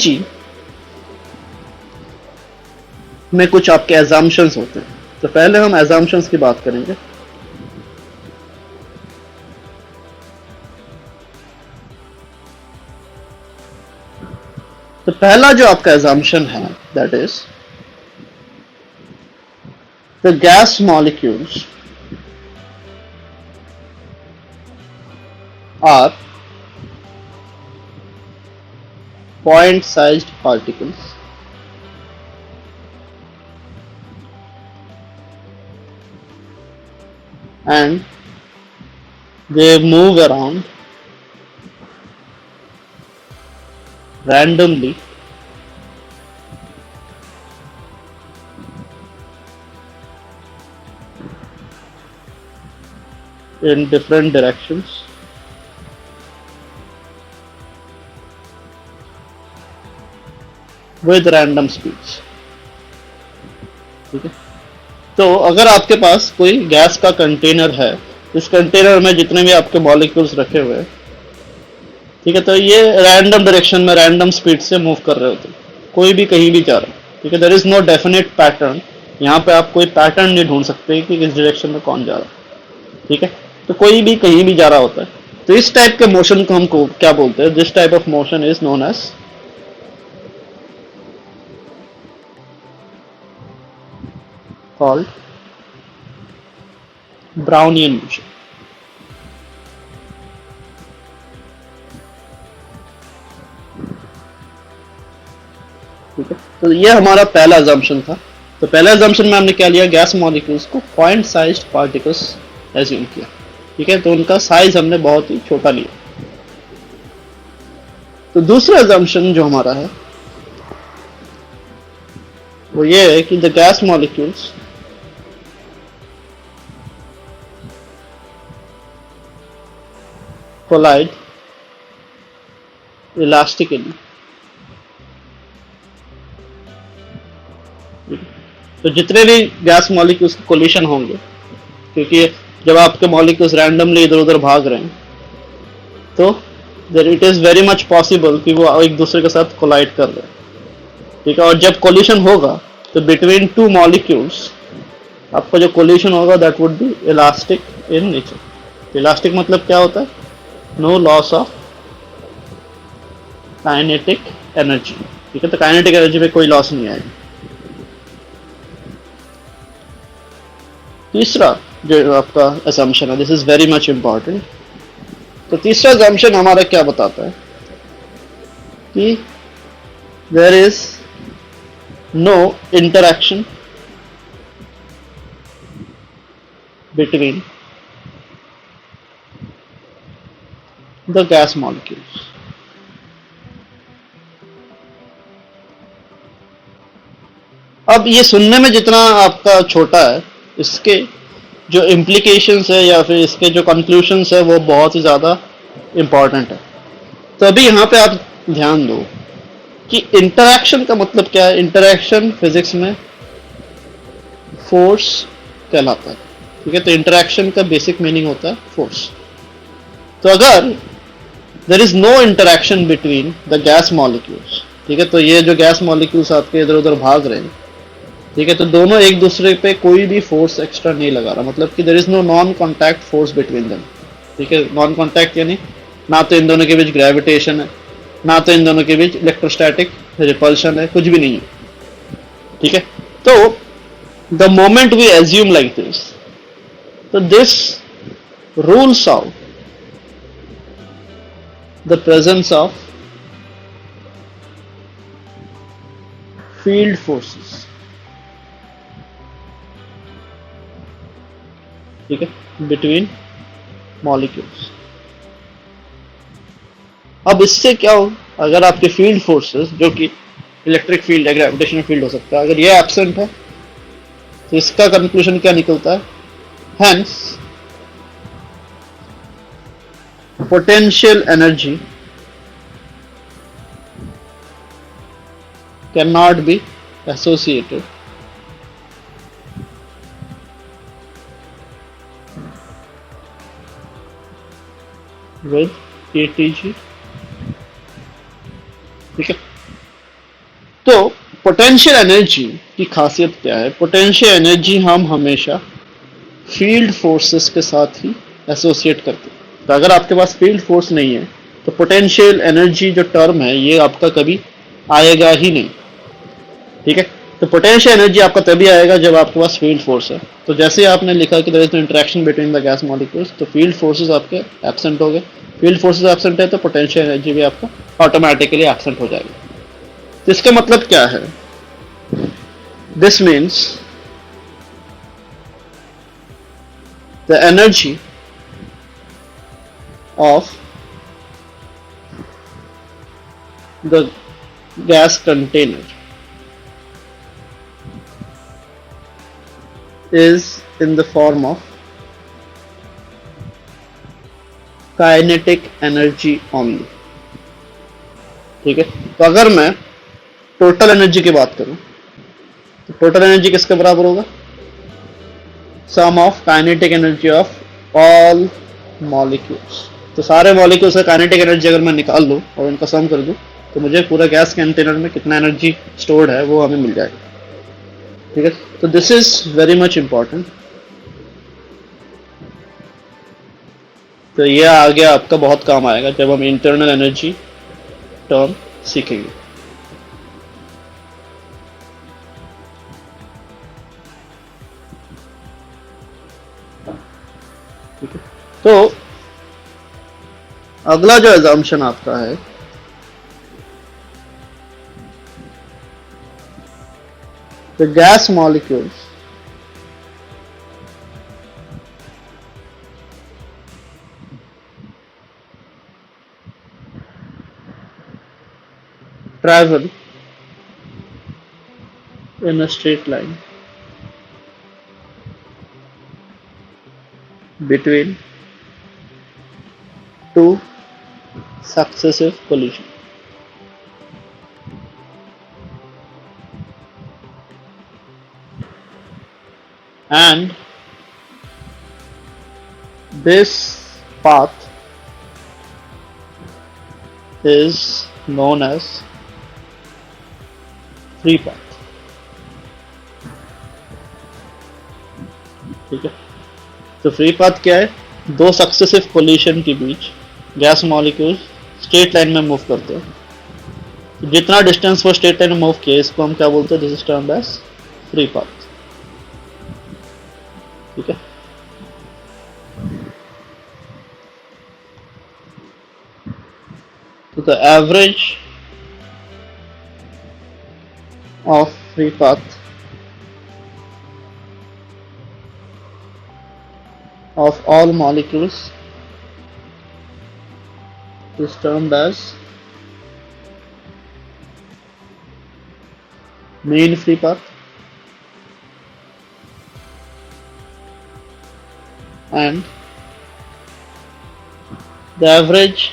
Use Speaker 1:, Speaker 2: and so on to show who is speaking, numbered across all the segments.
Speaker 1: जी में कुछ आपके assumptions होते हैं। तो पहले हम assumptions की बात करेंगे। तो पहला जो आपका assumption है that is the gas molecules are point sized particles and they move around randomly in different directions with random speeds। ठीक है, तो अगर आपके पास कोई गैस का कंटेनर है, इस कंटेनर में जितने भी आपके मॉलिक्यूल्स रखे हुए हैं, ठीक है, तो ये रैंडम डायरेक्शन में रैंडम स्पीड से मूव कर रहे होते हैं, कोई भी कहीं भी जा रहा है। ठीक है, there is no definite pattern. यहाँ पे आप कोई पैटर्न नहीं ढूंढ सकते कि किस डायरेक्शन में कौन जा रहा है। ठीक है, तो कोई भी कहीं भी जा रहा होता है। तो इस टाइप के मोशन को हम क्या बोलते हैं? This type of motion is known as called Brownian motion. ठीक है, तो ये हमारा पहला अजम्पशन था। तो पहला अजम्पशन में हमने क्या लिया? गैस मॉलिक्यूल्स को पॉइंट साइज्ड पार्टिकल्स एज्यूम किया। ठीक है, तो उनका साइज हमने बहुत ही छोटा लिया। तो दूसरा अजम्पशन जो हमारा है वो ये है कि the gas molecules collide elastically. तो जितने भी गैस मॉलिक्यूल्स के कोलिशन होंगे, क्योंकि जब आपके मॉलिक्यूल्स रैंडमली इधर उधर भाग रहे हैं, तो it is very much possible कि वो एक दूसरे के साथ कोलाइड कर रहे हैं। ठीक है, और जब कोलिशन होगा तो बिटवीन टू मॉलिक्यूल्स आपका जो कोलिशन होगा that would be elastic in nature. Elastic मतलब क्या होता है? No loss of kinetic energy. ठीक है, तो काइनेटिक एनर्जी में कोई लॉस नहीं आएगा। तीसरा जो आपका असम्पशन है, this is very much important. तो तीसरा असम्पशन हमारा क्या बताता है कि there is no interaction between the gas molecules. अब ये सुनने में जितना आपका छोटा है, इसके जो इम्प्लीकेशंस है या फिर इसके जो कंक्लूशंस है वो बहुत ही ज़्यादा इम्पॉर्टेंट है। तो अभी यहाँ पे आप ध्यान दो कि इंटरैक्शन का मतलब क्या है। इंटरैक्शन फिजिक्स में फोर्स कहलाता है। ठीक है, तो इंटरैक्शन का बेसिक मीनिंग होता है फोर्स। तो अगर there is no interaction between the gas molecules, ठीक है, तो ये जो गैस मॉलिक्यूल्स आपके इधर उधर भाग रहे हैं, ठीक है, तो दोनों एक दूसरे पे कोई भी फोर्स एक्स्ट्रा नहीं लगा रहा, मतलब कि there is no non contact force between them. ठीक है, नॉन कॉन्टैक्ट यानी ना तो इन दोनों के बीच ग्रेविटेशन है, ना तो इन दोनों के बीच इलेक्ट्रोस्टैटिक रिपल्शन है, कुछ भी नहीं है। ठीक है, तो the moment we assume like this, तो this rules out the presence of field forces. ठीक है, बिटवीन मॉलिक्यूल्स। अब इससे क्या हो? अगर आपके फील्ड फोर्सेस, जो कि इलेक्ट्रिक फील्ड है, ग्रेविटेशनल फील्ड हो सकता है, अगर ये एब्सेंट है तो इसका कंक्लूजन क्या निकलता है? Hence potential energy can not be associated with ATG। ठीक है, तो पोटेंशियल एनर्जी की खासियत क्या है? पोटेंशियल एनर्जी हम हमेशा फील्ड फोर्सेस के साथ ही एसोसिएट करते हैं। तो अगर आपके पास फील्ड फोर्स नहीं है तो पोटेंशियल एनर्जी जो टर्म है ये आपका कभी आएगा ही नहीं। ठीक है, तो पोटेंशियल एनर्जी आपका तभी आएगा जब आपके पास फील्ड फोर्स है। तो जैसे आपने लिखा कि there is no interaction between the gas molecules, तो फील्ड फोर्सेस आपके एब्सेंट हो गए। फील्ड फोर्सेस एब्सेंट है तो पोटेंशियल एनर्जी भी आपका ऑटोमेटिकली एब्सेंट हो जाएगा। तो इसका मतलब क्या है? This means the energy of the gas container is in the form of kinetic energy only। ठीक है, तो अगर मैं टोटल एनर्जी की बात करूं तो टोटल एनर्जी किसके बराबर होगा? Sum of kinetic energy of all molecules. तो सारे मॉलिक्यूल्स का काइनेटिक एनर्जी अगर मैं निकाल लूं और उनका सम कर दूं तो मुझे पूरा गैस कंटेनर में कितना एनर्जी स्टोर्ड है वो हमें मिल जाएगा। ठीक है, तो this is very much important. तो ये आगे आपका बहुत काम आएगा जब हम इंटरनल एनर्जी टर्म सीखेंगे। ठीक है, तो अगला जो एजम्पशन आपका है the gas molecules travel in a straight line between two successive collisions। And this path is known as free path। ठीक है, तो फ्री पाथ क्या है? दो सक्सेसिव कोलिशन के बीच गैस मॉलिक्यूल स्ट्रेट लाइन में मूव करते हैं। जितना डिस्टेंस वो स्ट्रेट लाइन में मूव किया इसको हम क्या बोलते हैं? This is termed as free path. ठीक है, तो the average of free path of all molecules is termed as mean free path, and the average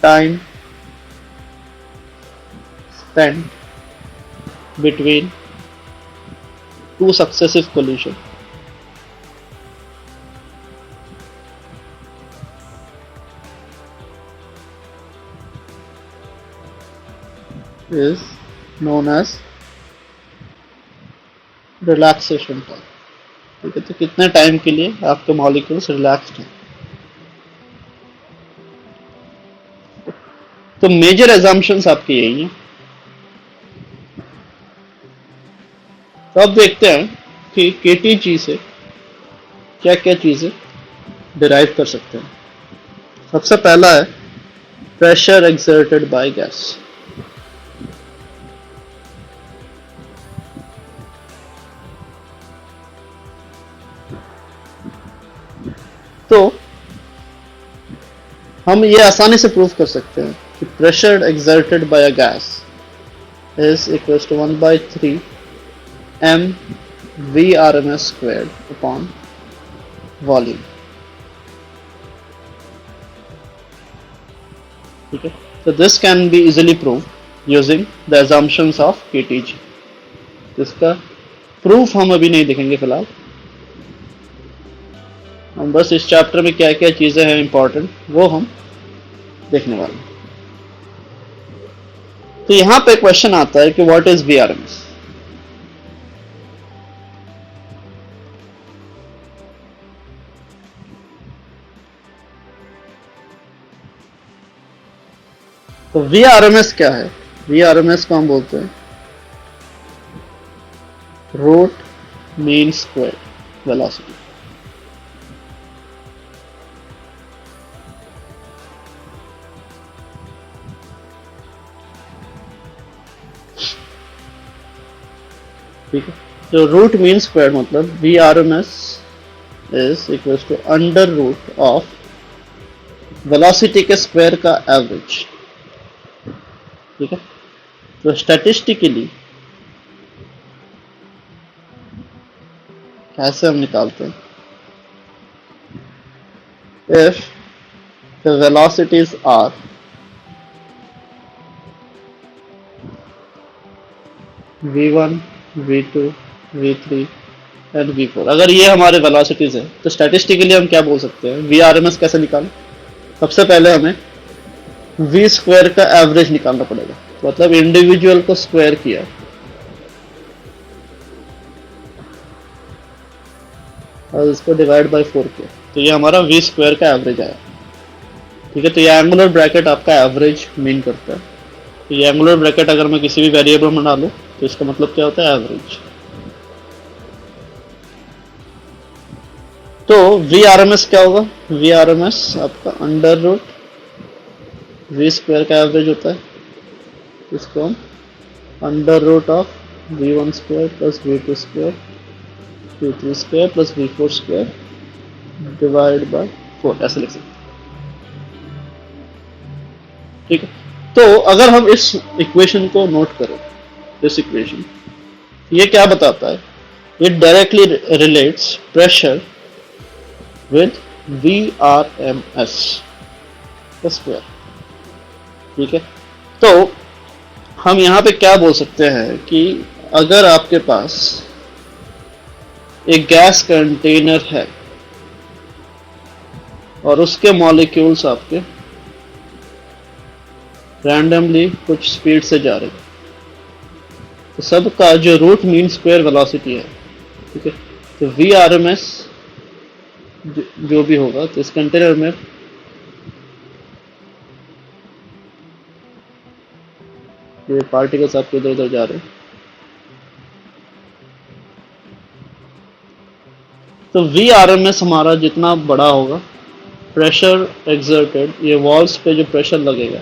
Speaker 1: time spent between two successive collisions is known as relaxation time। ठीक है, तो कितने time के लिए आपके मॉलिक्यूल्स रिलैक्स्ड हैं। तो major assumptions आपके यही हैं। तो अब देखते हैं कि केटीजी से क्या क्या चीजें डिराइव कर सकते हैं। सबसे पहला है प्रेशर एक्सर्टेड बाय गैस। तो हम ये आसानी से प्रूव कर सकते हैं कि pressure exerted by a gas is equal to 1/3 m VRMS squared upon volume। ठीक है, so this can be easily proved using the assumptions of KTG। इसका प्रूफ हम अभी नहीं देखेंगे फिलहाल, हम बस इस चैप्टर में क्या क्या चीजें हैं इंपॉर्टेंट वो हम देखने वाले हैं। तो यहां पे क्वेश्चन आता है कि व्हाट इज वीआरएमएस। तो वीआरएमएस क्या है? वीआरएमएस को हम बोलते हैं रूट मीन स्क्वायर वेलोसिटी। ठीक है, तो रूट मीन स्क्वायर मतलब V R M S is equal to under root of velocity के स्क्वायर का एवरेज। ठीक है, तो स्टैटिस्टिकली कैसे हम निकालते हैं? If the velocities are v1 v2 v3 and v4, अगर ये हमारे वेलोसिटीज है तो स्टैटिस्टिकली हम क्या बोल सकते हैं? वी आर एम एस कैसे निकालें? सबसे पहले हमें वी स्क्वायर का एवरेज निकालना पड़ेगा, मतलब इंडिविजुअल को स्क्वायर किया और इसको डिवाइड बाय 4 किया, तो ये हमारा वी स्क्वायर का एवरेज आया। ठीक है, तो ये एंगुलर ब्रैकेट आपका एवरेज मीन करता है। तो ये एंगुलर ब्रैकेट अगर मैं किसी भी वेरिएबल में डालूं तो इसका मतलब क्या होता है? एवरेज। तो वी आर एम एस क्या होगा? वी आर एम एस आपका अंडर रूट वी स्क्वायर का एवरेज होता है, इसको हम under root of v1 square plus v2 square v3 square plus v4 square divide by 4 ऐसे लिख सकते हैं। ठीक है, तो अगर हम इस इक्वेशन को नोट करें, दिस इक्वेशन, ये क्या बताता है? It directly relates pressure with V R M S square. ठीक है, तो हम यहां पे क्या बोल सकते हैं कि अगर आपके पास एक गैस कंटेनर है और उसके मॉलिक्यूल्स आपके रैंडमली कुछ स्पीड से जा रहे हैं, तो सबका जो रूट मीन स्क्वायर वेलोसिटी है, ठीक है, तो वी आर एम एस जो भी होगा, तो इस कंटेनर में ये पार्टिकल्स आपके इधर उधर जा रहे हैं, तो वी आर एम एस हमारा जितना बड़ा होगा, प्रेशर एक्सर्टेड, ये वॉल्स पे जो प्रेशर लगेगा,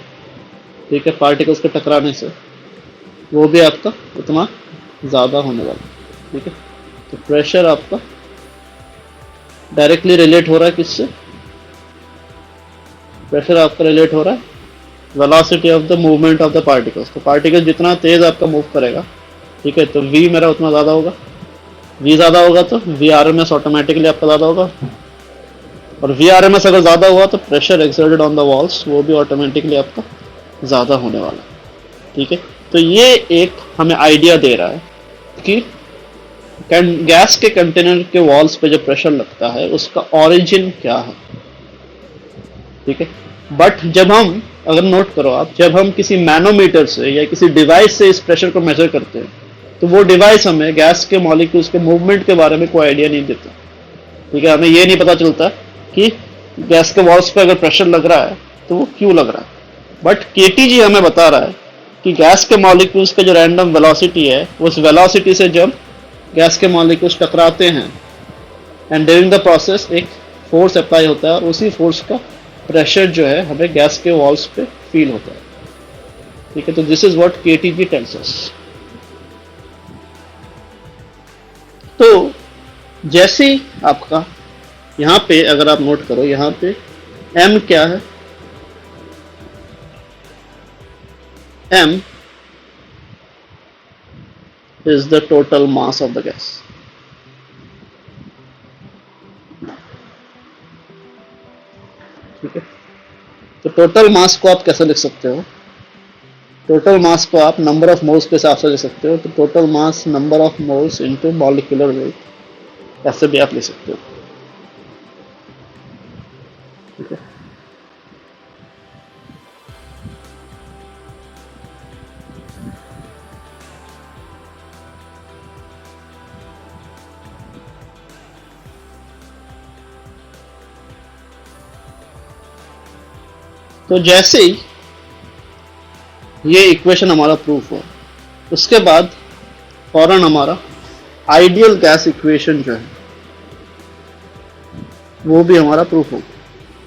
Speaker 1: ठीक है, पार्टिकल्स के टकराने से, वो भी आपका उतना ज़्यादा होने वाला। ठीक है, तो प्रेशर आपका डायरेक्टली रिलेट हो रहा है किससे? प्रेशर आपका रिलेट हो रहा है velocity of the movement of the particles. तो पार्टिकल जितना तेज आपका मूव करेगा, ठीक है, तो v मेरा उतना ज़्यादा होगा, v ज़्यादा होगा तो V R M S automatically आपका ज़्यादा होगा, और वी आर एम एस अगर ज़्यादा हुआ तो pressure exerted on the walls वो भी ऑटोमेटिकली आपका ज़्यादा होने वाला है। ठीक है, तो ये एक हमें आइडिया दे रहा है कि गैस के कंटेनर के वॉल्स पे जो प्रेशर लगता है उसका ओरिजिन क्या है। ठीक है, बट जब हम, अगर नोट करो आप, जब हम किसी मैनोमीटर से या किसी डिवाइस से इस प्रेशर को मेजर करते हैं, तो वो डिवाइस हमें गैस के मॉलिक्यूल्स के मूवमेंट के बारे में कोई आइडिया नहीं देता। ठीक है, हमें ये नहीं पता चलता कि गैस के वॉल्स पे अगर प्रेशर लग रहा है तो वो क्यों लग रहा है, बट केटीजी हमें बता रहा है कि गैस के मॉलिक्यूल्स का जो रैंडम वेलोसिटी है, उस वेलोसिटी से जब गैस के मॉलिक्यूल्स टकराते हैं एंड ड्यूरिंग द प्रोसेस एक फोर्स अप्लाई होता है, और उसी फोर्स का प्रेशर जो है हमें गैस के वॉल्स पे फील होता है। ठीक है, तो this is what KTG tells us. तो जैसे आपका यहां पे अगर आप नोट करो, यहां पे m क्या है? m is the total mass of the gas. ठीक है, तो टोटल मास को आप कैसे लिख सकते हो? टोटल मास को आप नंबर ऑफ मोल्स के हिसाब से लिख सकते हो, तो total mass number of moles into molecular weight, ऐसे भी आप लिख सकते हो। ठीक है, तो जैसे ही ये इक्वेशन हमारा प्रूफ हुआ, उसके बाद फौरन हमारा आइडियल गैस इक्वेशन जो है वो भी हमारा प्रूफ होगा।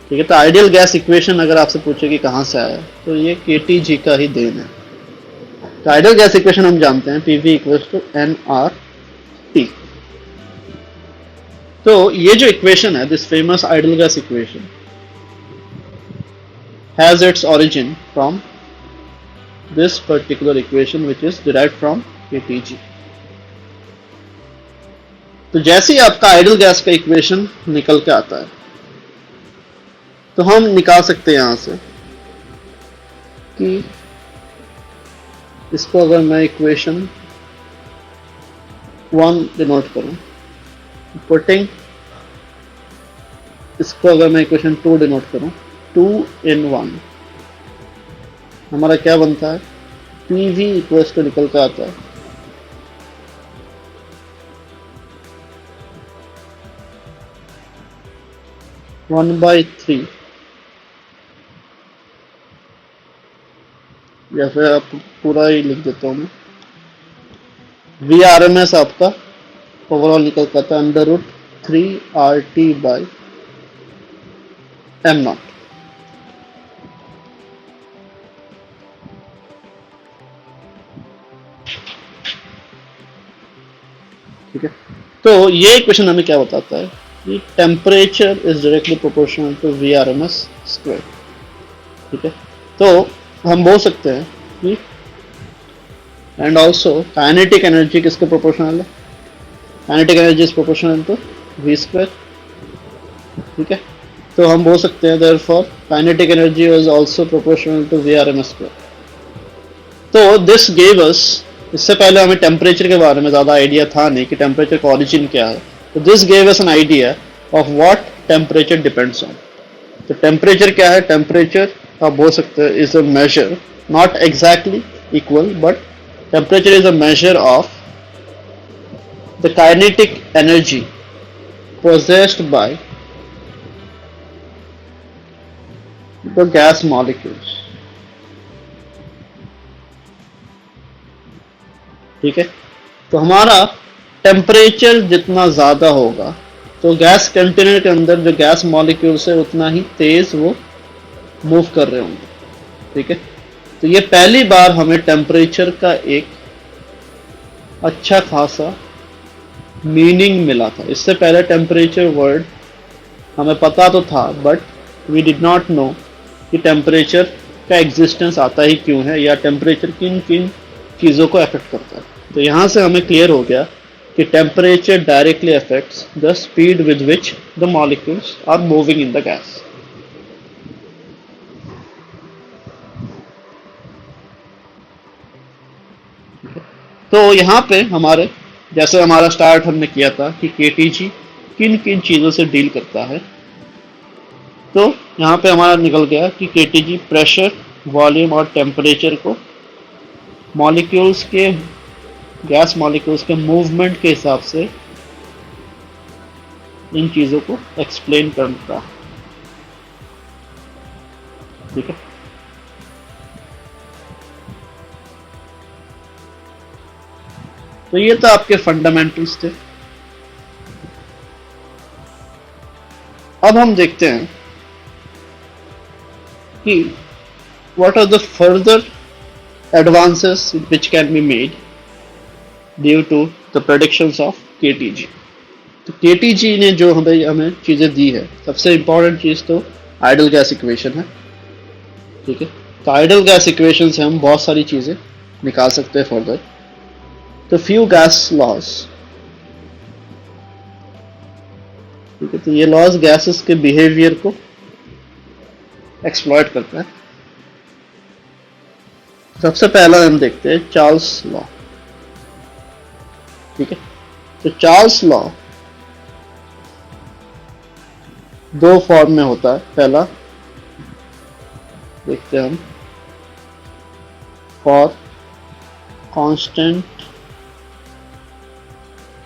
Speaker 1: ठीक है, तो आइडियल गैस इक्वेशन अगर आपसे पूछे कि कहाँ से आया, तो ये केटीजी का ही देन है। तो आइडियल गैस इक्वेशन हम जानते हैं, PV equals to N R T. तो ये जो इक्वेशन है, this famous ideal gas equation has its origin from this particular equation which is derived from KTG। तो जैसे ही आपका आइडियल गैस का इक्वेशन निकल के आता है, तो हम निकाल सकते हैं यहां से कि इसको अगर मैं इक्वेशन 1 डिनोट करूं, पुटिंग इसको अगर मैं इक्वेशन 2 डिनोट करूं, 2 in 1, हमारा क्या बनता है, पीवी इक्वल्स टू निकल कर आता है 1/3, या फिर आप पूरा ही लिख देता हूँ मैं, वी आर एम एस आपका ओवरऑल निकल कर आता है √3RT/m0। ठीक है, तो ये इक्वेशन हमें क्या बताता है कि temperature is directly proportional to V R M S square. ठीक है, तो हम बोल सकते हैं कि एंड ऑल्सो काइनेटिक एनर्जी किसके प्रोपोर्शनल है, kinetic energy is proportional to V square. ठीक है, तो हम बोल सकते हैं therefore kinetic energy is also proportional to V R M S square. तो दिस गेव अस, इससे पहले हमें टेम्परेचर के बारे में ज़्यादा आइडिया था नहीं कि टेम्परेचर का ओरिजिन क्या है, तो this gave us an idea of what temperature depends on. तो टेम्परेचर क्या है, टेम्परेचर आप बोल सकते हैं is a measure, not exactly equal, but temperature is a measure of the kinetic energy possessed by the gas molecules। ठीक है, तो हमारा टेम्परेचर जितना ज़्यादा होगा तो गैस कंटेनर के अंदर जो गैस मॉलिक्यूल्स है उतना ही तेज वो मूव कर रहे होंगे। ठीक है, तो ये पहली बार हमें टेम्परेचर का एक अच्छा खासा मीनिंग मिला था। इससे पहले टेम्परेचर वर्ड हमें पता तो था, but we did not know कि टेम्परेचर का एग्जिस्टेंस आता ही क्यों है, या टेम्परेचर किन किन चीज़ों को अफेक्ट करता है। तो यहाँ से हमें क्लियर हो गया कि temperature directly affects the speed with which the molecules are moving in the gas. तो यहाँ पे हमारे जैसे हमारा स्टार्ट हमने किया था कि केटीजी किन किन चीज़ों से डील करता है, तो यहाँ पे हमारा निकल गया कि केटीजी प्रेशर, वॉल्यूम और टेम्परेचर को मॉलिक्यूल्स के, गैस मॉलिक्यूल्स के मूवमेंट के हिसाब से इन चीज़ों को एक्सप्लेन करता है। ठीक है, तो ये तो आपके फंडामेंटल्स थे। अब हम देखते हैं कि what are the further advances which can be made due to the predictions of KTG। तो KTG ने जो हमें चीज़ें दी है, सबसे इम्पोर्टेंट चीज़ तो आइडियल गैस इक्वेशन है। ठीक है, तो आइडियल गैस इक्वेशन से हम बहुत सारी चीज़ें निकाल सकते हैं फर्दर। तो फ्यू गैस लॉज, ठीक है, तो ये लॉज गैसेस के बिहेवियर को एक्सप्लॉइट करता है। सबसे पहला हम देखते हैं चार्ल्स लॉ। ठीक है, तो चार्ल्स लॉ दो फॉर्म में होता है। पहला देखते हैं हम, फॉर कांस्टेंट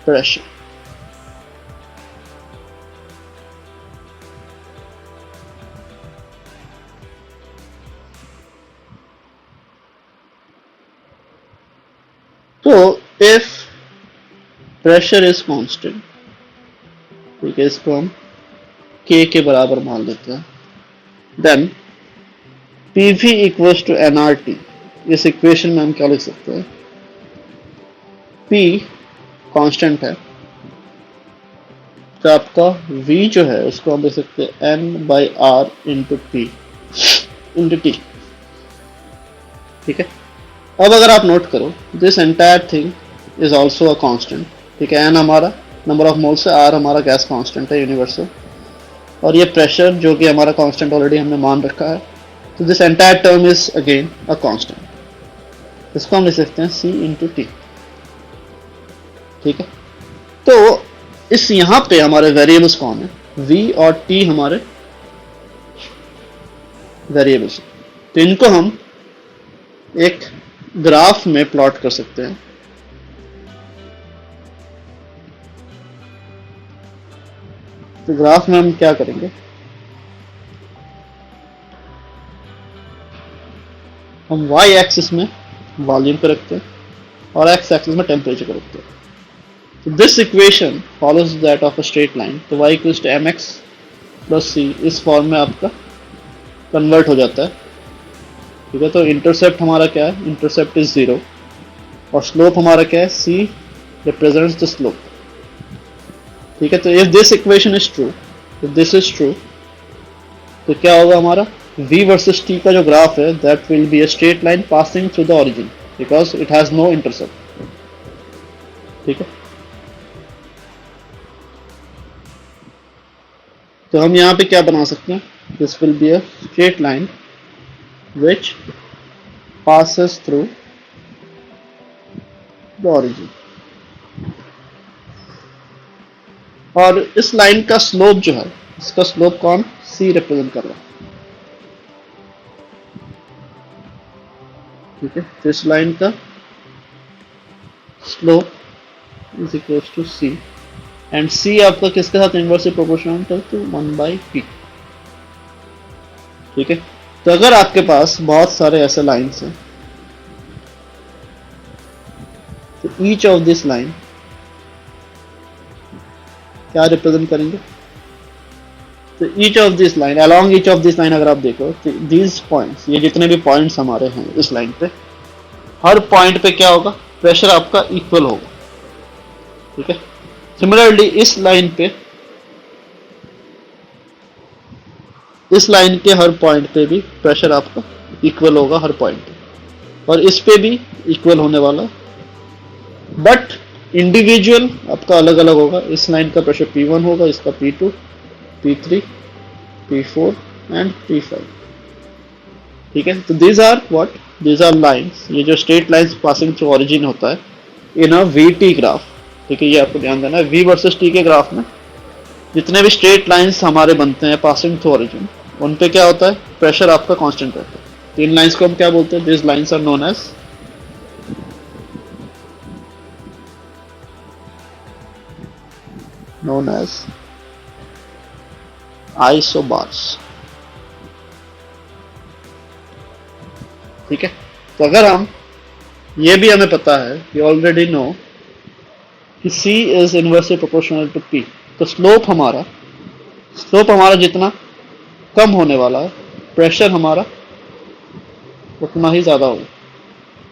Speaker 1: प्रेशर। तो इफ प्रेशर इज कांस्टेंट, ठीक है, इसको हम K के बराबर मान लेते हैं, then PV equals to nRT। इस इक्वेशन में हम क्या लिख सकते हैं, P कांस्टेंट है, तो आपका V जो है उसको हम लिख सकते हैं N/R into P into T, ठीक है। अब अगर आप नोट करो, this entire thing is also a constant, ठीक है। N हमारा नंबर ऑफ मोल्स है, R हमारा गैस कांस्टेंट है यूनिवर्सल, और ये प्रेशर जो कि हमारा कांस्टेंट ऑलरेडी हमने मान रखा है, तो this entire term is again a constant. इसको हम लिख सकते हैं C इंटू टी, ठीक है। तो इस यहाँ पे हमारे वेरिएबल्स कौन है, V और T हमारे वेरिएबल्स, तो इनको हम एक ग्राफ में प्लॉट कर सकते हैं। तो ग्राफ में हम क्या करेंगे, हम y एक्सिस में वॉल्यूम पे रखते हैं और x एक्सिस में टेम्परेचर को रखते हैं। तो this equation follows that of a straight line, तो y equals to mx plus c इस फॉर्म में आपका कन्वर्ट हो जाता है, ठीक है। तो इंटरसेप्ट हमारा क्या है, इंटरसेप्ट इज 0 और स्लोप हमारा क्या है, c रिप्रेजेंट्स द स्लोप, ठीक है। तो if this equation is true, if this is true, तो क्या होगा हमारा v वर्सेस t का जो ग्राफ है, that will be a straight line passing through the origin because it has no intercept, ठीक है। तो हम यहाँ पे क्या बना सकते हैं, this will be a straight line which passes through the origin, और इस लाइन का स्लोप जो है, इसका स्लोप कौन, C रिप्रेजेंट कर रहा है, ठीक है। तो इस लाइन का slope is equal to C, and C आपका किसके साथ इनवर्सली प्रोपोर्शनल है, तो 1/P, ठीक है। तो अगर आपके पास बहुत सारे ऐसे लाइन्स हैं, तो ईच ऑफ दिस लाइन क्या रिप्रेजेंट करेंगे, तो each of this line, along each of this line अगर आप देखो, तो दीज पॉइंट्स, ये जितने भी पॉइंट्स हमारे हैं इस लाइन पे, हर पॉइंट पे क्या होगा, प्रेशर आपका इक्वल होगा, ठीक है। सिमिलरली इस लाइन पे, इस लाइन के हर पॉइंट पे भी प्रेशर आपका इक्वल होगा हर पॉइंट पे, और इस पे भी इक्वल होने वाला, बट इंडिविजुअल आपका अलग अलग होगा। इस लाइन का प्रेशर P1 होगा, इसका P2, P3, P4 and P5, ठीक है। तो these are what, these are lines, ये जो straight lines passing through origin होता है इन अ VT ग्राफ, ठीक है। ये आपको ध्यान देना है, V वर्सेस T के ग्राफ में जितने भी स्ट्रेट लाइंस हमारे बनते हैं पासिंग थ्रू ओरिजिन, उन पे क्या होता है, प्रेशर आपका कांस्टेंट रहता है। तो इन लाइंस को हम क्या बोलते हैं, this lines are known as isobars, ठीक है। तो अगर हम, ये भी हमें पता है, you already know कि C is inversely proportional to P, तो स्लोप हमारा जितना कम होने वाला है, प्रेशर हमारा उतना ही ज्यादा होगा,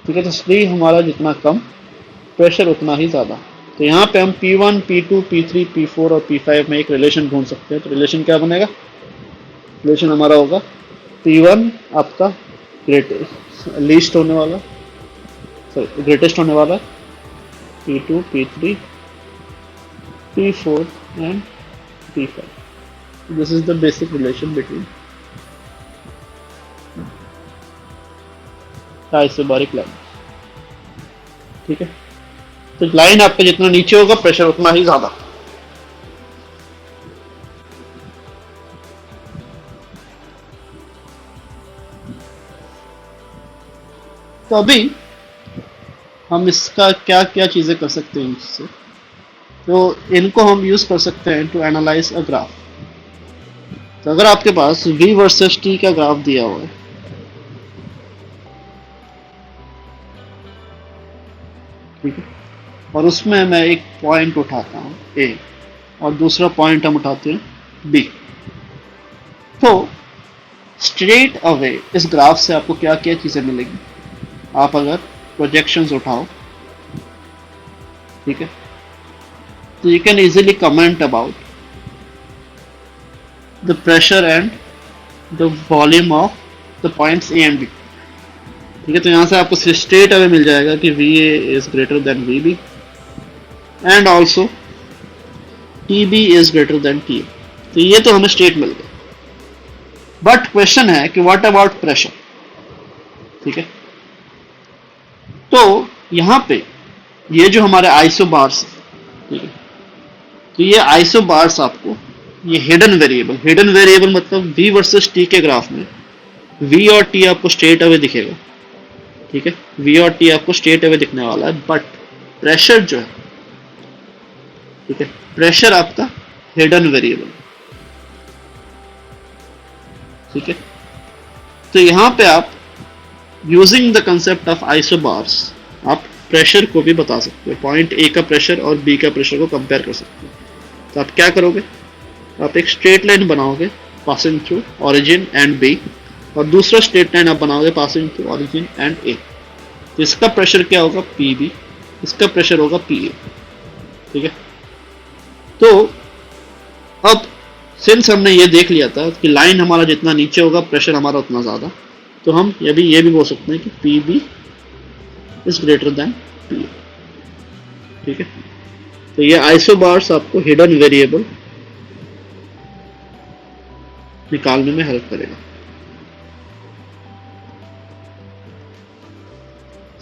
Speaker 1: ठीक है। तो स्लीव हमारा जितना कम, प्रेशर उतना ही ज्यादा। तो यहाँ पे हम P1, P2, P3, P4 और P5 में एक रिलेशन ढूंढ सकते हैं। तो रिलेशन क्या बनेगा, रिलेशन हमारा होगा P1 आपका लीस्ट होने वाला, सॉरी ग्रेटेस्ट होने वाला, P2, P3, P4 and P5। This is the basic relation between isobaric line, ठीक है। तो लाइन आपका जितना नीचे होगा, प्रेशर उतना ही ज्यादा। तो अभी हम इसका क्या क्या चीजें कर सकते हैं इससे, तो इनको हम यूज कर सकते हैं टू एनालाइज अ ग्राफ। तो अगर आपके पास V वर्सेस T का ग्राफ दिया हुआ है, ठीक है, और उसमें मैं एक पॉइंट उठाता हूँ ए, और दूसरा पॉइंट हम उठाते हैं बी। तो स्ट्रेट अवे इस ग्राफ से आपको क्या क्या चीजें मिलेगी, आप अगर प्रोजेक्शंस उठाओ, ठीक है, तो you can easily comment about the pressure and the volume of the points A and B. ठीक है, तो यहां से आपको स्ट्रेट अवे मिल जाएगा कि V A is greater than V B and also T B is greater than T A. तो ये तो हमें स्ट्रेट मिल गया, बट क्वेश्चन है कि व्हाट अबाउट प्रेशर। ठीक है, तो यहां पे ये जो हमारे आइसोबार्स, ठीक है, तो ये आइसोबार्स आपको, ये हिडन वेरिएबल मतलब v वर्सेस t के ग्राफ में v और t आपको स्ट्रेट अवे दिखेगा। ठीक है, v और t आपको स्ट्रेट अवे दिखने वाला है, बट प्रेशर जो है, ठीक है, प्रेशर आपका हिडन वेरिएबल। ठीक है, तो यहां पे आप using the concept of isobars आप प्रेशर को भी बता सकते हो, पॉइंट ए का प्रेशर और बी का प्रेशर को कंपेयर कर सकते हो। तो आप क्या करोगे, आप एक स्ट्रेट लाइन बनाओगे passing through origin and B, और दूसरा स्ट्रेट लाइन आप बनाओगे passing through origin and A. तो इसका प्रेशर क्या होगा, पी बी, इसका प्रेशर होगा पी ए। ठीक है, तो अब सिंस हमने ये देख लिया था कि लाइन हमारा जितना नीचे होगा प्रेशर हमारा उतना ज़्यादा, तो हम ये भी बोल सकते हैं कि P B is greater than P A. ठीक है, तो ये आइसोबार्स आपको हिडन वेरिएबल निकालने में हेल्प करेगा।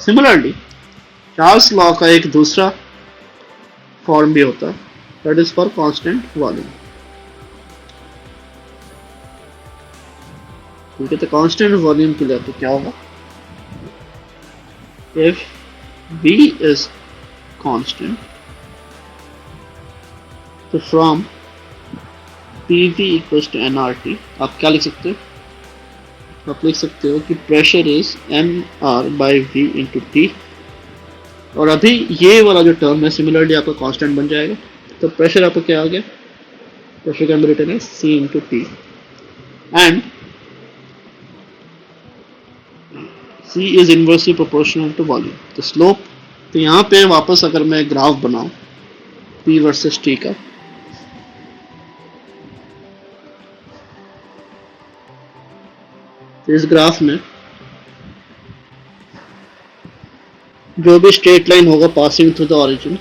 Speaker 1: सिमिलरली चार्ल्स लॉ का एक दूसरा फॉर्म भी होता है, that is for constant volume. ठीक है, तो कांस्टेंट वॉल्यूम के लिए तो क्या होगा, इफ V is constant, तो from PV equals to nRT आप क्या लिख सकते हो, आप लिख सकते हो कि pressure is nR by V into T, और अभी ये वाला जो टर्म है सिमिलरली आपका कांस्टेंट बन जाएगा। तो प्रेशर आपको क्या आ गया, pressure can be written as C into T, and C is inversely proportional to volume। तो स्लोप, तो यहाँ पे वापस अगर मैं ग्राफ बनाऊं P वर्सेस T का, तो इस ग्राफ में जो भी स्ट्रेट लाइन होगा passing through the origin,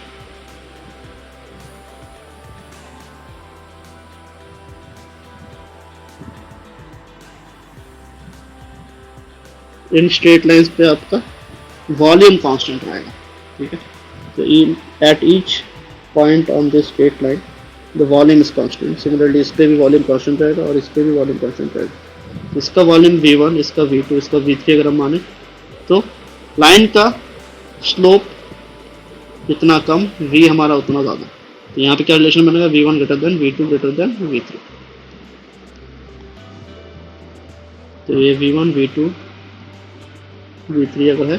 Speaker 1: in straight lines पे आपका वॉल्यूम कांस्टेंट रहेगा। ठीक है, तो at each point on this straight line the volume is constant. Similarly इस पे भी वॉल्यूम कांस्टेंट रहेगा और इस पे भी वॉल्यूम कांस्टेंट रहेगा। इसका वॉल्यूम V1, इसका V2, इसका V3 अगर हम माने, तो लाइन का स्लोप जितना कम V हमारा उतना ज़्यादा। तो यहाँ पे क्या रिलेशन बनेगा, V1 greater than V2 greater than V3। तो ये V1 V2 V3 अगर है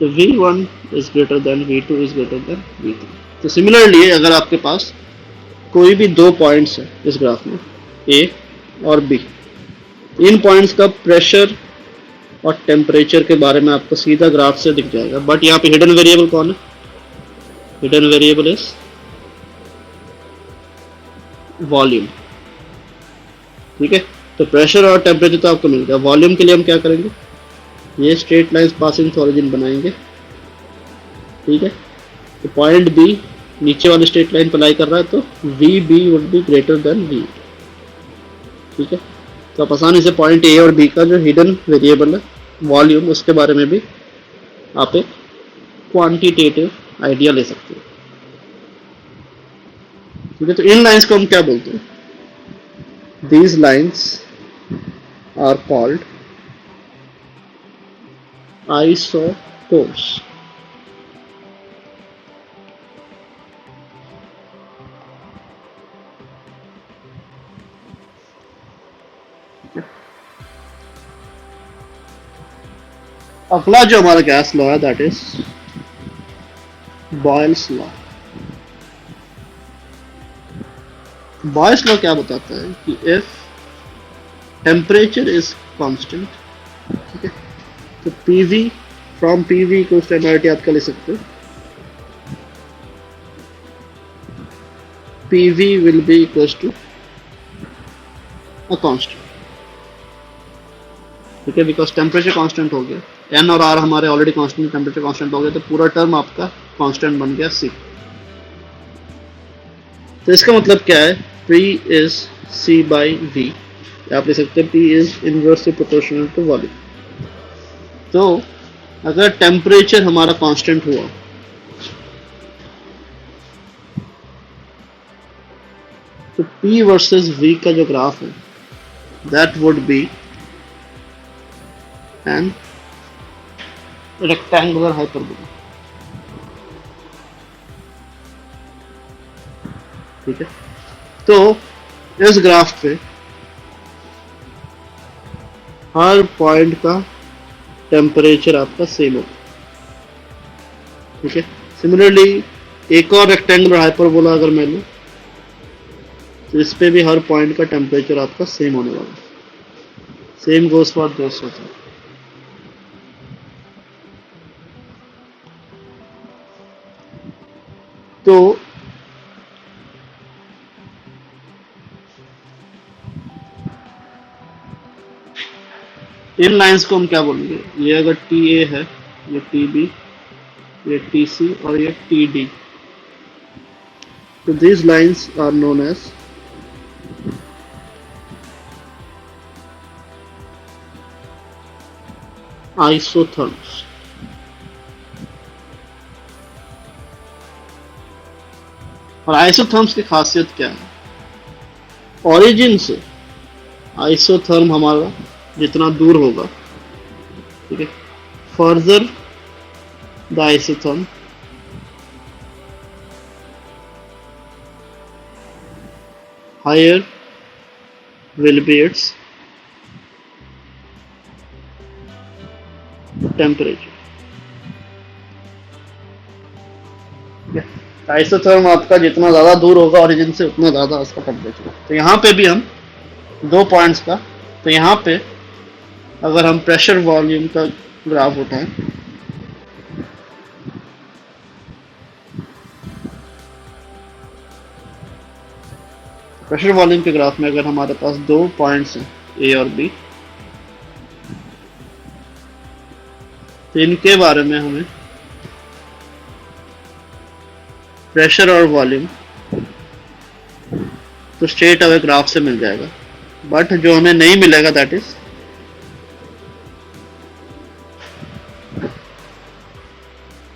Speaker 1: तो V1 is greater then V2 is greater then V3। तो सिमिलरली अगर आपके पास कोई भी दो पॉइंट्स है इस ग्राफ में A और B, इन पॉइंट्स का प्रेशर और टेम्परेचर के बारे में आपको सीधा ग्राफ से दिख जाएगा। बट यहाँ पे हिडन वेरिएबल कौन है, हिडन वेरिएबल इज वॉल्यूम। ठीक है, तो प्रेशर और टेम्परेचर तो आपको मिल गया। वॉल्यूम के लिए हम क्या करेंगे, ये straight lines passing through origin बनाएंगे। ठीक है, तो पॉइंट बी नीचे वाले स्ट्रेट लाइन पर लाई कर रहा है, तो V B would be greater than V. ठीक है, तो आप आसानी से पॉइंट ए और बी का जो हिडन वेरिएबल है वॉल्यूम, उसके बारे में भी आप एक क्वांटिटेटिव आइडिया ले सकते हो। ठीक है, तो इन लाइंस को हम क्या बोलते हैं, these lines are called isotopes. अगला जो हमारा गैस लॉ है that is Boyle's law. Boyle's law क्या बताता है कि इफ टेम्परेचर इज कांस्टेंट, ठीक है, तो PV from PV equals to M R T आप क्या ले सकते हो, PV will be equals to a constant, ठीक है, बिकॉज टेम्परेचर कांस्टेंट हो गया, एन और आर हमारे ऑलरेडी कांस्टेंट, टेम्परेचर कांस्टेंट हो गया, तो पूरा टर्म आपका कांस्टेंट बन गया सी। तो इसका मतलब क्या है, P is C by V, आप ले सकते हैं P इज इनवर्सली प्रोपोर्शनल टू वॉल्यूम। तो अगर टेम्परेचर हमारा कांस्टेंट हुआ तो P वर्सेस V का जो ग्राफ है that would be an rectangular hyperbola, ठीक है। तो इस ग्राफ पे हर पॉइंट का टेम्परेचर आपका सेम होगा, ठीक है। सिमिलरली एक और रेक्टेंगुलर हाइपरबोला अगर मैं लूं तो इस पे भी हर पॉइंट का टेम्परेचर आपका सेम होने वाला है, सेम गोस फॉर दिस होता है। तो इन लाइंस को हम क्या बोलेंगे, ये अगर टी ए है, ये टी बी, ये टी सी और ये टी डी, तो these lines are known as isotherms। और आइसोथर्म्स की खासियत क्या है, ओरिजिन से आइसोथर्म हमारा जितना दूर होगा, ठीक है, further the isotherm higher will be its temperature। Isotherm आपका जितना ज़्यादा दूर होगा ओरिजिन से उतना ज़्यादा उसका टेम्परेचर। तो यहाँ पे भी हम दो पॉइंट्स का, तो यहाँ पे अगर हम प्रेशर वॉल्यूम का ग्राफ उठाएं, प्रेशर वॉल्यूम के ग्राफ में अगर हमारे पास दो पॉइंट्स हैं ए और बी, तो इनके बारे में हमें प्रेशर और वॉल्यूम तो स्ट्रेट अवे ग्राफ से मिल जाएगा, बट जो हमें नहीं मिलेगा दैट इज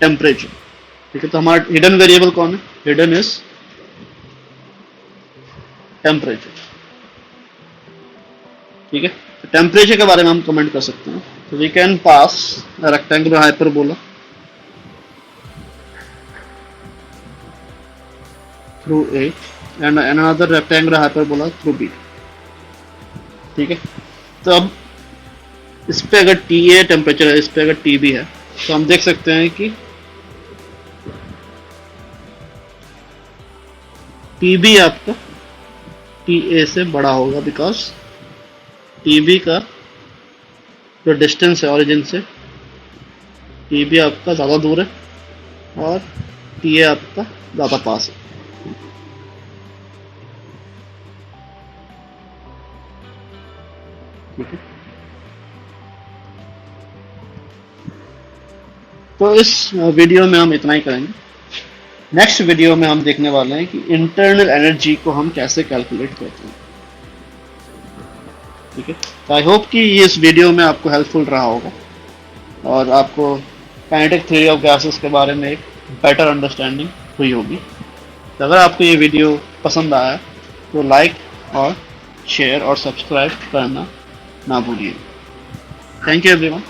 Speaker 1: टेम्परेचर, ठीक है। तो हमारा हिडन वेरिएबल कौन है, हिडन इज टेम्परेचर, ठीक है। तो टेम्परेचर के बारे में हम कमेंट कर सकते हैं, तो we can pass a rectangular hyperbola through A and another rectangular hyperbola through B, ठीक है। तो अब इस पे अगर TA टेम्परेचर है, इस पे अगर TB है, तो हम देख सकते हैं कि TB आपका TA से बड़ा होगा, बिकॉज TB का जो डिस्टेंस है ओरिजिन से, TB आपका ज़्यादा दूर है और TA आपका ज़्यादा पास है, ठीक है। तो इस वीडियो में हम इतना ही करेंगे। नेक्स्ट वीडियो में हम देखने वाले हैं कि इंटरनल एनर्जी को हम कैसे कैलकुलेट करते हैं, ठीक है। तो आई होप कि इस वीडियो में आपको हेल्पफुल रहा होगा और आपको काइनेटिक थ्योरी ऑफ गैसेस के बारे में एक बेटर अंडरस्टैंडिंग हुई होगी। तो अगर आपको ये वीडियो पसंद आया तो लाइक और शेयर और सब्सक्राइब करना ना भूलिए। Thank you everyone.